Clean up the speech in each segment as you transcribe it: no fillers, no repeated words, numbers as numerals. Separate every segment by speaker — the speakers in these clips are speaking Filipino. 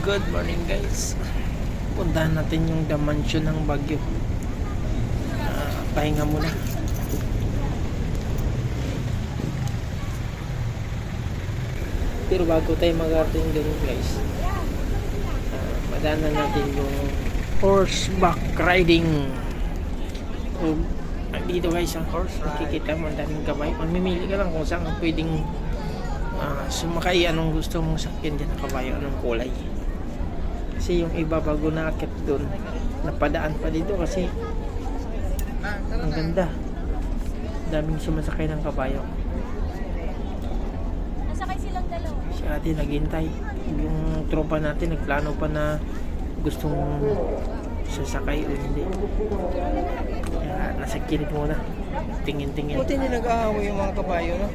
Speaker 1: Good morning guys. Puntahan natin yung The Mansion ng Baguio. Pahinga muna. Pero bago tayo mag-ating dun guys, madaanan natin yung horseback riding. Dito guys, makikita mo ang daming kabayo. Mamimili ka lang kung saan pwedeng sumakay, anong gusto mong sakyan dyan na kabayo, anong kulay. Kasi yung iba bago naakit doon, napadaan pa dito kasi ang ganda. Daming sumasakay ng kabayo.
Speaker 2: Nasakay silang dalawa.
Speaker 1: Si ate naghintay. Yung tropa natin nagplano pa na gustong sasakay o hindi. Kaya nasa kilid muna. Tingin-tingin.
Speaker 3: Buti hindi nag-aaway yung mga kabayo, no?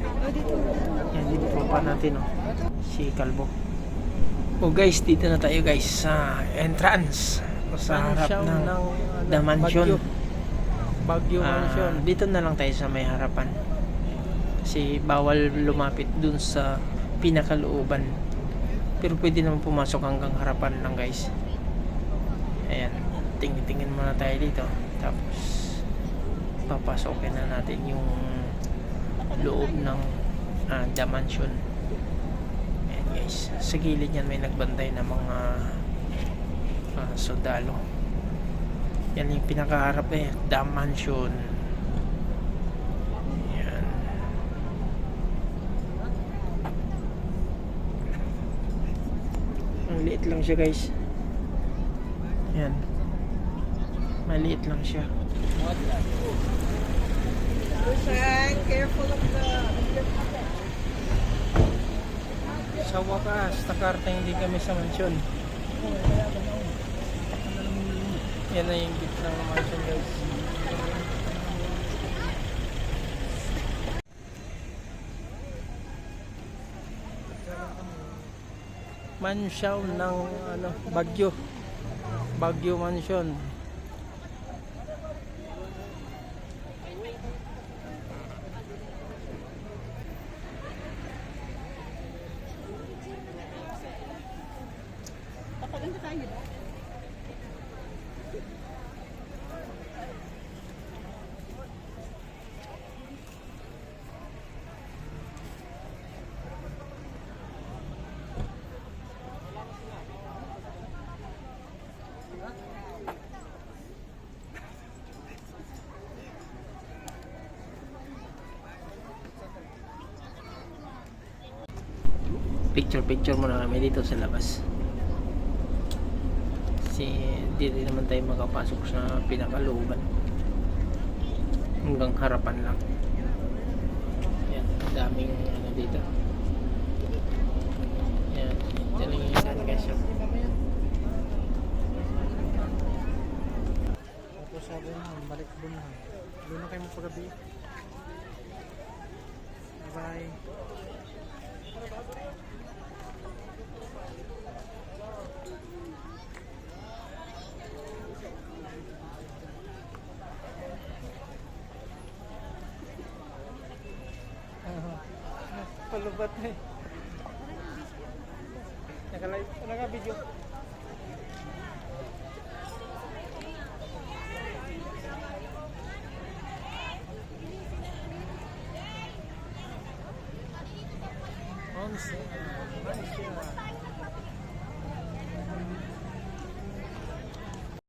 Speaker 1: Yan yung tropa natin, no? Si Kalbo. Oh guys, dito na tayo guys sa entrance sa harap ng The Mansion.
Speaker 3: Baguio Mansion.
Speaker 1: Dito na lang tayo sa may harapan kasi bawal lumapit dun sa pinakalooban, pero pwede naman pumasok hanggang harapan lang guys. Ayan, tingin-tingin muna tayo dito, tapos papasokin na natin yung loob ng The Mansion. Guys, sa gilid yan may nagbantay na mga sundalo. Yan yung pinakaharap The Mansion. Yan. Ang liit lang siya guys. Yan, maliit lang siya.
Speaker 3: Careful of the...
Speaker 1: Sa wakas, nakarating hindi kami sa mansion. Yan na yung gate ng mansion guys. Mansion ng Baguio. Baguio Mansion. Picture muna kami dito sa labas kasi di naman tayo makapasok sa pinakalooban, hanggang harapan lang. Yan, daming dito. Yan, dyan lang yung saan guys.
Speaker 3: Tapos sabi na, balik doon na. Doon na kayo magpagabi. Bye-bye. Palubat na eh. Naka-live, naka-video.